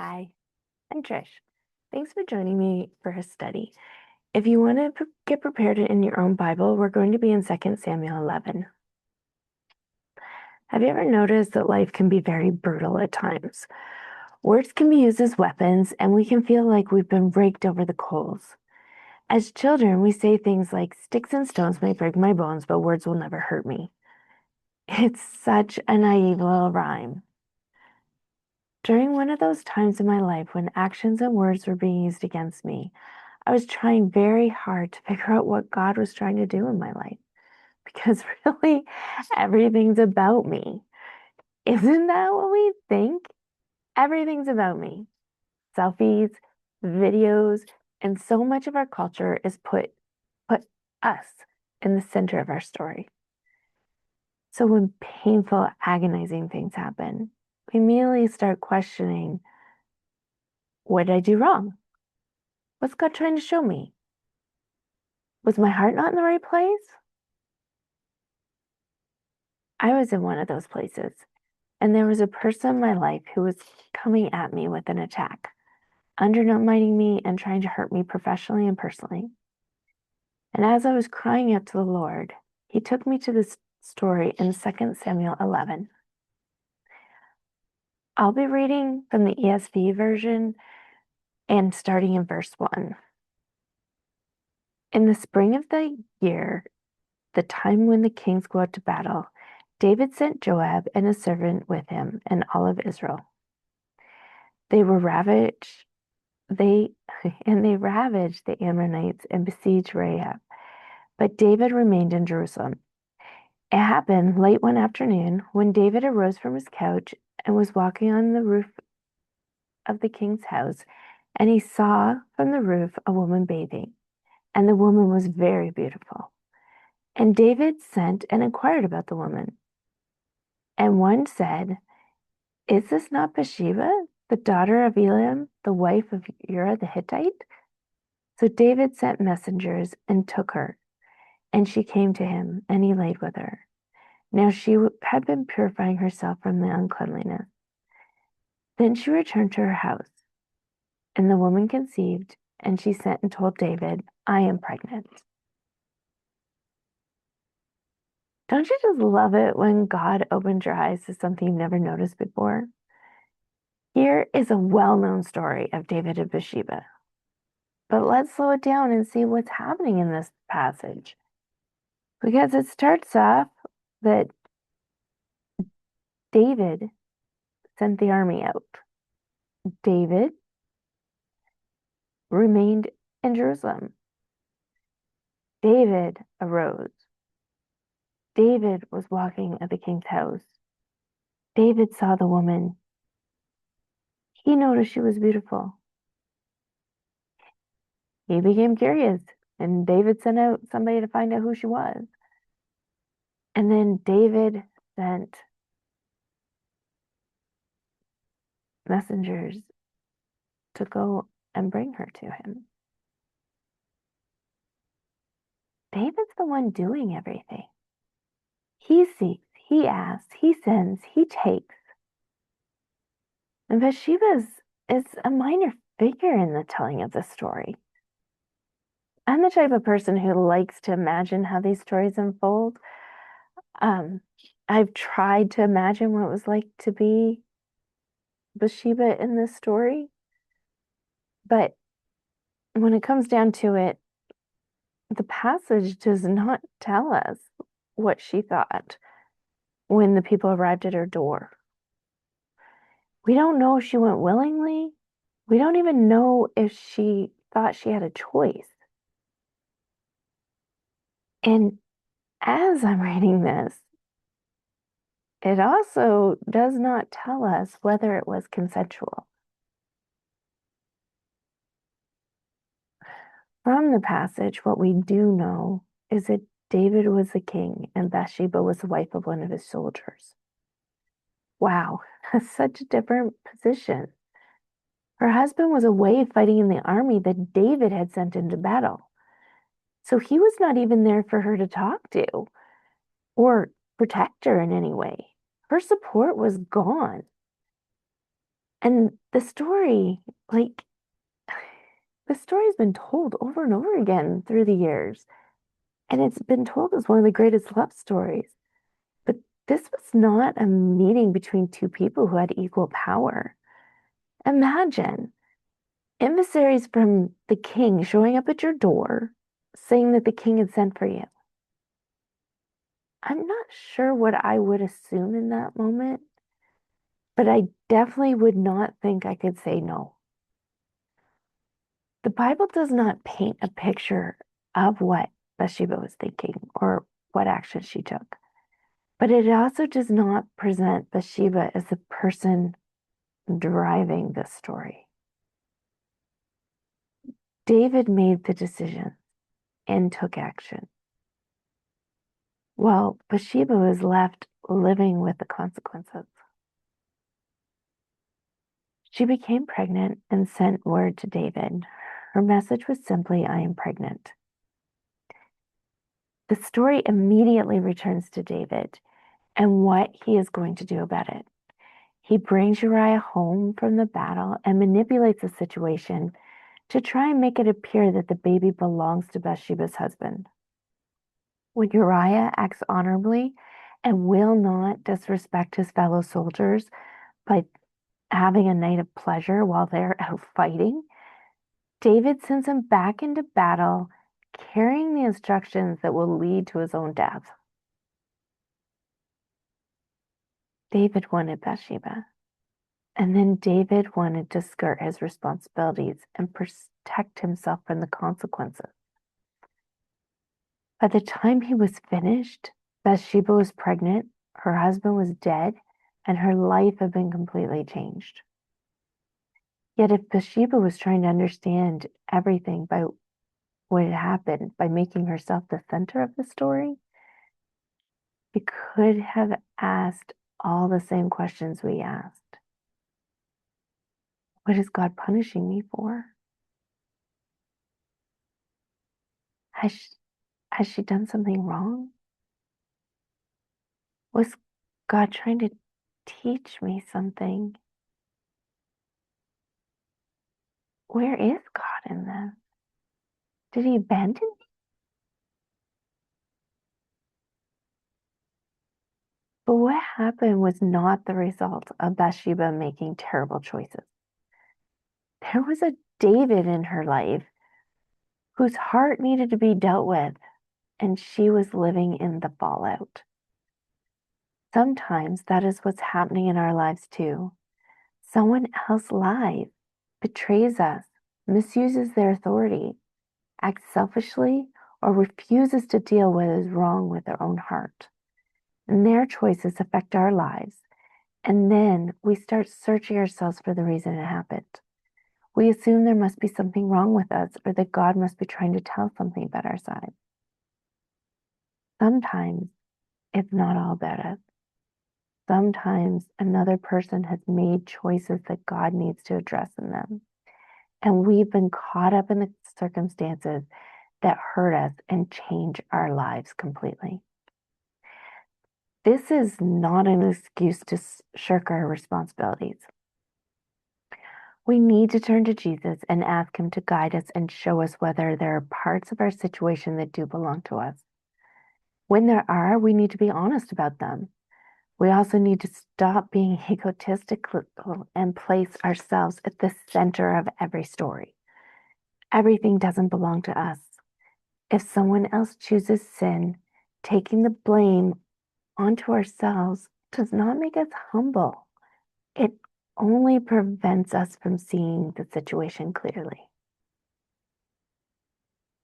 Hi, I'm Trish. Thanks for joining me for a study. If you want to get prepared in your own Bible, we're going to be in 2 Samuel 11. Have you ever noticed that life can be very brutal at times? Words can be used as weapons, and we can feel like we've been raked over the coals. As children, we say things like, "Sticks and stones may break my bones, but words will never hurt me." It's such a naive little rhyme. During one of those times in my life when actions and words were being used against me, I was trying very hard to figure out what God was trying to do in my life because really everything's about me. Isn't that what we think? Everything's about me. Selfies, videos, and so much of our culture is put us in the center of our story. So when painful, agonizing things happen, we immediately start questioning, what did I do wrong? What's God trying to show me? Was my heart not in the right place? I was in one of those places, and there was a person in my life who was coming at me with an attack, undermining me and trying to hurt me professionally and personally. And as I was crying out to the Lord, he took me to this story in 2 Samuel 11. I'll be reading from the ESV version and starting in verse 1. In the spring of the year, the time when the kings go out to battle, David sent Joab and his servant with him and all of Israel. They ravaged the Ammonites and besieged Rahab. But David remained in Jerusalem. It happened late one afternoon when David arose from his couch and was walking on the roof of the king's house, and he saw from the roof a woman bathing, and the woman was very beautiful. And David sent and inquired about the woman. And one said, "Is this not Bathsheba, the daughter of Eliam, the wife of Uriah the Hittite?" So David sent messengers and took her, and she came to him, and he laid with her. Now she had been purifying herself from the uncleanliness. Then she returned to her house, and the woman conceived, and she sent and told David, "I am pregnant." Don't you just love it when God opens your eyes to something you've never noticed before? Here is a well-known story of David and Bathsheba. But let's slow it down and see what's happening in this passage. Because it starts off that David sent the army out. David remained in Jerusalem. David arose. David was walking at the king's house. David saw the woman. He noticed she was beautiful. He became curious, and David sent out somebody to find out who she was. And then David sent messengers to go and bring her to him. David's the one doing everything. He seeks, he asks, he sends, he takes. And Bathsheba is a minor figure in the telling of the story. I'm the type of person who likes to imagine how these stories unfold. I've tried to imagine what it was like to be Bathsheba in this story, but when it comes down to it, the passage does not tell us what she thought when the people arrived at her door. We don't know if she went willingly. We don't even know if she thought she had a choice. And as I'm reading this, it also does not tell us whether it was consensual. From the passage, what we do know is that David was the king and Bathsheba was the wife of one of his soldiers. Wow, that's such a different position. Her husband was away fighting in the army that David had sent into battle. So he was not even there for her to talk to or protect her in any way. Her support was gone. And like, the story's been told over and over again through the years. And it's been told as one of the greatest love stories. But this was not a meeting between two people who had equal power. Imagine emissaries from the king showing up at your door saying that the king had sent for you. I'm not sure what I would assume in that moment, but I definitely would not think I could say no. The Bible does not paint a picture of what Bathsheba was thinking or what action she took, but it also does not present Bathsheba as the person driving this story. David made the decision and took action, while Bathsheba was left living with the consequences. She became pregnant and sent word to David. Her message was simply, I am pregnant. The story immediately returns to David and what he is going to do about it. He brings Uriah home from the battle and manipulates the situation to try and make it appear that the baby belongs to Bathsheba's husband. When Uriah acts honorably and will not disrespect his fellow soldiers by having a night of pleasure while they're out fighting, David sends him back into battle, carrying the instructions that will lead to his own death. David wanted Bathsheba, and then David wanted to skirt his responsibilities and protect himself from the consequences. By the time he was finished, Bathsheba was pregnant, her husband was dead, and her life had been completely changed. Yet if Bathsheba was trying to understand everything by what had happened by making herself the center of the story, she could have asked all the same questions we asked. What is God punishing me for? Has she, has she done something wrong? Was God trying to teach me something? Where is God in this? Did he abandon me? But what happened was not the result of Bathsheba making terrible choices. There was a David in her life whose heart needed to be dealt with, and she was living in the fallout. Sometimes that is what's happening in our lives too. Someone else lies, betrays us, misuses their authority, acts selfishly, or refuses to deal with what is wrong with their own heart. And their choices affect our lives. And then we start searching ourselves for the reason it happened. We assume there must be something wrong with us or that God must be trying to tell something about our side. Sometimes it's not all about us. Sometimes another person has made choices that God needs to address in them. And we've been caught up in the circumstances that hurt us and change our lives completely. This is not an excuse to shirk our responsibilities. We need to turn to Jesus and ask him to guide us and show us whether there are parts of our situation that do belong to us. When there are, we need to be honest about them. We also need to stop being egotistical and place ourselves at the center of every story. Everything doesn't belong to us. If someone else chooses sin, taking the blame onto ourselves does not make us humble. It only prevents us from seeing the situation clearly.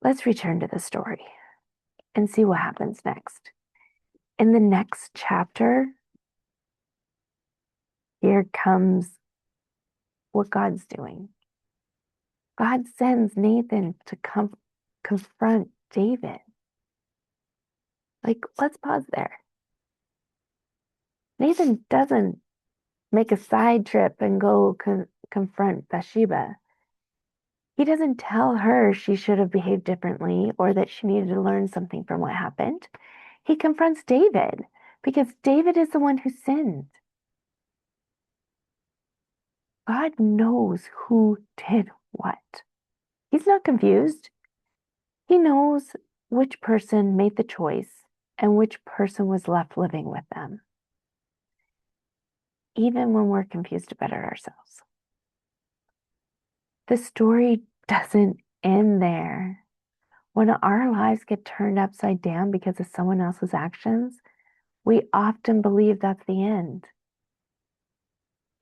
Let's return to the story and see what happens next. In the next chapter, here comes what God's doing. God sends Nathan to confront David. Like, let's pause there. Nathan doesn't make a side trip and go confront Bathsheba. He doesn't tell her she should have behaved differently or that she needed to learn something from what happened. He confronts David because David is the one who sinned. God knows who did what. He's not confused. He knows which person made the choice and which person was left living with them, even when we're confused about it ourselves. The story doesn't end there. When our lives get turned upside down because of someone else's actions, we often believe that's the end.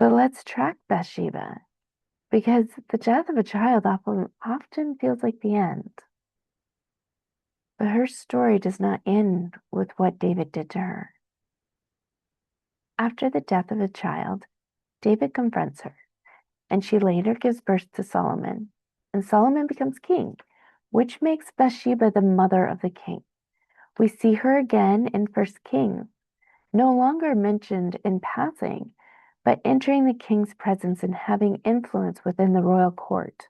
But let's track Bathsheba, because the death of a child often feels like the end. But her story does not end with what David did to her. After the death of a child, David confronts her, and she later gives birth to Solomon, and Solomon becomes king, which makes Bathsheba the mother of the king. We see her again in 1 Kings, no longer mentioned in passing, but entering the king's presence and having influence within the royal court.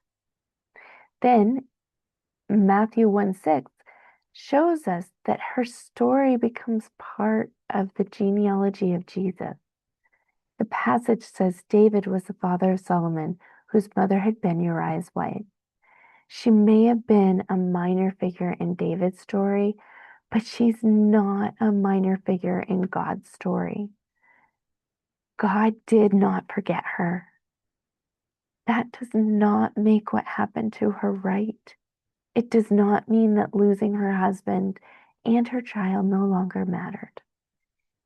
Then Matthew 1:6 shows us that her story becomes part of the genealogy of Jesus. The passage says David was the father of Solomon, whose mother had been Uriah's wife. She may have been a minor figure in David's story, but she's not a minor figure in God's story. God did not forget her. That does not make what happened to her right. It does not mean that losing her husband and her child no longer mattered.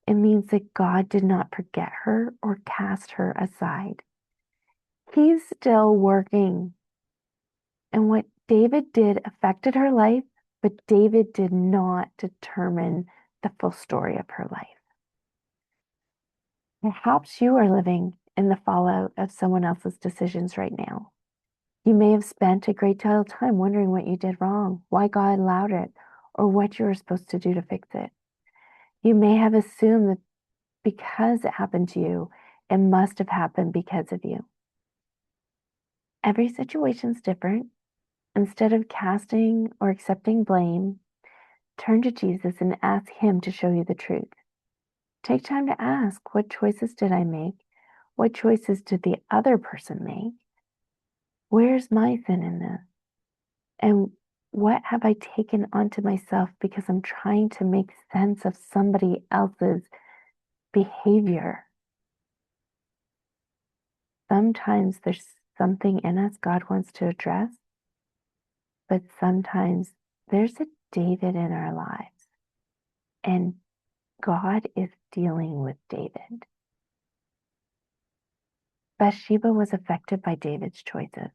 It means that God did not forget her or cast her aside. He's still working. And what David did affected her life, but David did not determine the full story of her life. Perhaps you are living in the fallout of someone else's decisions right now. You may have spent a great deal of time wondering what you did wrong, why God allowed it, or what you were supposed to do to fix it. You may have assumed that because it happened to you, it must have happened because of you. Every situation is different. Instead of casting or accepting blame, turn to Jesus and ask Him to show you the truth. Take time to ask, what choices did I make? What choices did the other person make? Where's my sin in this? And what have I taken onto myself because I'm trying to make sense of somebody else's behavior? Sometimes there's something in us God wants to address, but sometimes there's a David in our lives, and God is dealing with David. Bathsheba was affected by David's choices,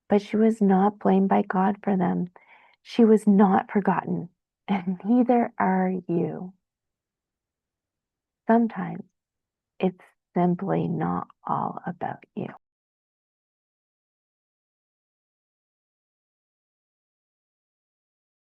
but she was not blamed by God for them. She was not forgotten, and neither are you. Sometimes it's simply not all about you.